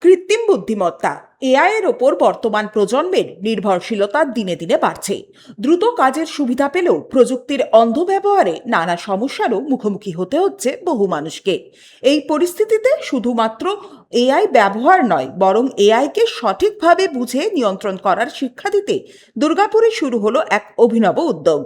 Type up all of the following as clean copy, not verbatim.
কৃত্রিম বুদ্ধিমত্তা এআই এর ওপর বর্তমান প্রজন্মের নির্ভরশীলতা দিনে দিনে বাড়ছে। দ্রুত কাজের সুবিধা পেলেও প্রযুক্তির অন্ধ ব্যবহারে নানা সমস্যারও মুখোমুখি হতে হচ্ছে বহু মানুষকে। এই পরিস্থিতিতে শুধুমাত্র এআই ব্যবহার নয়, বরং এআইকে সঠিকভাবে বুঝে নিয়ন্ত্রণ করার শিক্ষা দিতে দুর্গাপুরে শুরু হলো এক অভিনব উদ্যোগ।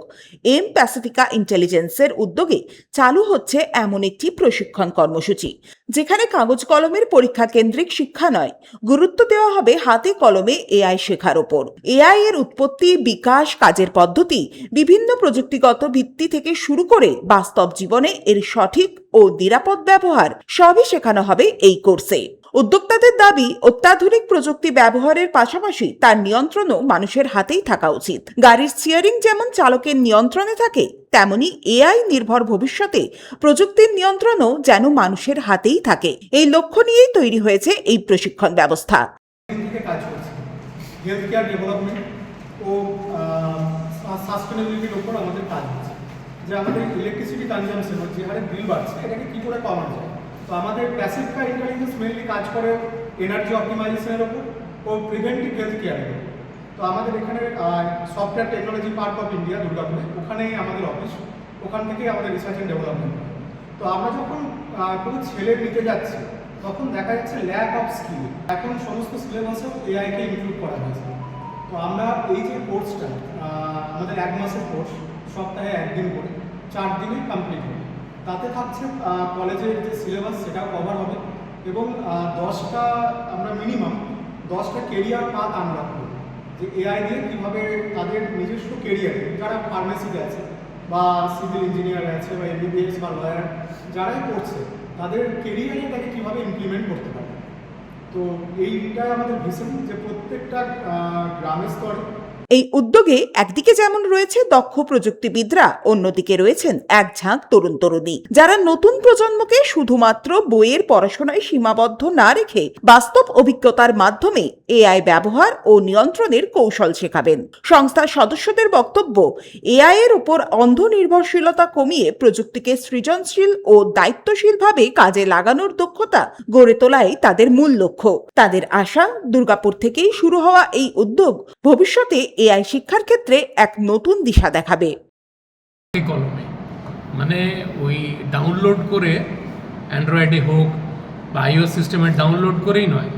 এম প্যাসিফিকা ইন্টেলিজেন্সের উদ্যোগে চালু হচ্ছে এমন একটি প্রশিক্ষণ কর্মসূচি, যেখানে কাগজ কলমের পরীক্ষা কেন্দ্রিক শিক্ষা নয়, গুরুত্ব দেওয়া হবে হাতে কলমে এআই শেখার ওপর। এআই এর উৎপত্তি, বিকাশ, কাজের পদ্ধতি, বিভিন্ন প্রযুক্তিগত ভিত্তি থেকে শুরু করে বাস্তব জীবনে এর সঠিক ও নিরাপদ ব্যবহার সবই শেখানো হবে এই কোর্সে। উদ্যোক্তাদের দাবি, অত্যাধুনিক প্রযুক্তি ব্যবহারের পাশাপাশি তার নিয়ন্ত্রণও মানুষের হাতেই থাকা উচিত। গাড়ির স্টিয়ারিং যেমন চালকের নিয়ন্ত্রণে থাকে, তেমনি এআই নির্ভর ভবিষ্যতে প্রযুক্তির নিয়ন্ত্রণও যেন মানুষের হাতেই থাকে। এই লক্ষ্য নিয়েই তৈরি হয়েছে এই প্রশিক্ষণ ব্যবস্থা। হেলথ কেয়ার ডেভেলপমেন্ট ও সাস্টেনেবিলিটির ওপর আমাদের কাজ হচ্ছে, যে আমাদের ইলেকট্রিসিটি কনজামশন যে হারে বিল বাড়ছে, এটাকে কী করে কমানো যায়। তো আমাদের প্যাসিফিকা ইন্টেলিজেন্স মেনলি কাজ করে এনার্জি অপটিমাইজেশনের ওপর ও প্রিভেন্টিভ হেলথ কেয়ারের ওপর। তো আমাদের এখানে software technology park of India দুর্গাপুরে, ওখানেই আমাদের অফিস, ওখান থেকেই আমাদের রিসার্চ অ্যান্ড ডেভেলপমেন্ট। তো আমরা যখন কোনো ছেলে নিতে যাচ্ছি, তখন দেখা যাচ্ছে ল্যাক অফ স্কিল। এখন সমস্ত সিলেবাসেও এআইকে ইনক্লুড করা হয়েছে। তো আমরা এই যে কোর্সটা, আমাদের 1 মাসের কোর্স, সপ্তাহে 1 দিন করে 4 দিনে কমপ্লিট হবে। তাতে থাকছে কলেজের যে সিলেবাস, সেটাও কভার হবে এবং 10টা আমরা মিনিমাম 10টা কেরিয়ার পাথ আমরা করব, যে এআই দিয়ে কীভাবে তাদের নিজস্ব কেরিয়ারে, যারা ফার্মেসিতে আছে বা সিভিল ইঞ্জিনিয়ার আছে বা এমবিবিএস বা লয়ার যারাই করছে, তাদের কেরিয়ারে তাকে কীভাবে ইমপ্লিমেন্ট করতে পারে। তো এইটাই আমাদের ভিশন, যে প্রত্যেকটা গ্রামের স্তরে এই উদ্যোগে একদিকে যেমন রয়েছে দক্ষ প্রযুক্তিবিদরা, অন্যদিকে রয়েছেন এক ঝাঁক তরুণ তরুণী, যারা নতুন প্রজন্মকে শুধুমাত্র বইয়ের পড়াশোনায় সীমাবদ্ধ না রেখে বাস্তব অভিজ্ঞতার মাধ্যমে এআই ব্যবহার ও নিয়ন্ত্রণের কৌশল শেখাবেন। সংস্থার সদস্যদের বক্তব্য, এআই এর উপর অন্ধ নির্ভরশীলতা কমিয়ে প্রযুক্তিকে সৃজনশীল ও দায়িত্বশীলভাবে কাজে লাগানোর দক্ষতা গড়ে তোলাই তাদের মূল লক্ষ্য। তাদের আশা, দুর্গাপুর থেকেই শুরু হওয়া এই উদ্যোগ ভবিষ্যতে এআই শিক্ষার ক্ষেত্রে এক নতুন দিশা দেখাবে। কলমে মানে ওই ডাউনলোড করে অ্যান্ড্রয়েডে হোক বা আইওএস সিস্টেমে ডাউনলোড করেই নয়,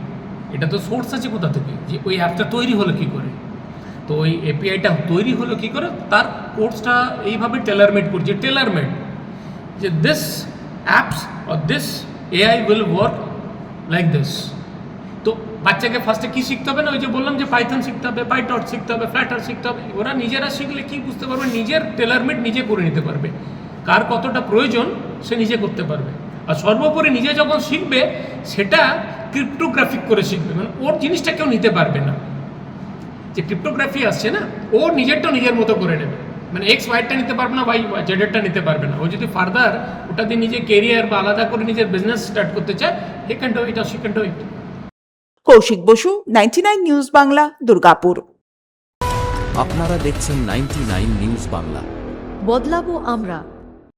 এটা তো সোর্স আছে কোথা থেকে, যে ওই অ্যাপটা তৈরি হলো কী করে, তো ওই এপিআইটা তৈরি হলো কী করে, তার কোর্সটা এইভাবে টেলারমেড করছে। টেলারমেড যে this apps or this AI will work like this. তো বাচ্চাকে ফার্স্টে কী শিখতে হবে না, ওই যে বললাম যে পাইথন শিখতে হবে, পাইটর্চ শিখতে হবে, ফ্ল্যাটার শিখতে হবে। ওরা নিজেরা শিখলে কি বুঝতে পারবে, নিজের টেলারমেড নিজে করে নিতে পারবে, কার কতটা প্রয়োজন সে নিজে করতে পারবে। আর সর্বোপরি নিজে যখন শিখবে, সেটা ক্রিপ্টোগ্রাফিক করে শিখবে, মানে ওর জিনিসটা কেউ নিতে পারবে না। যে ক্রিপ্টোগ্রাফি আসছে না, ও নিজেরটা নিজের মতো করে নেবে, মানে এক্স ওয়াইটা নিতে পারবে না, ওয়াই জেডেরটা নিতে পারবে না। ও যদি ফার্দার ওটা দিয়ে নিজে কেরিয়ার বা আলাদা করে নিজের বিজনেস স্টার্ট করতে চায়, he can do it, she can do it. Kaushik Basu, 99 news Bangla, Durgapur. আপনারা দেখছেন 99 নিউজ বাংলা। বদলাবো আমরা।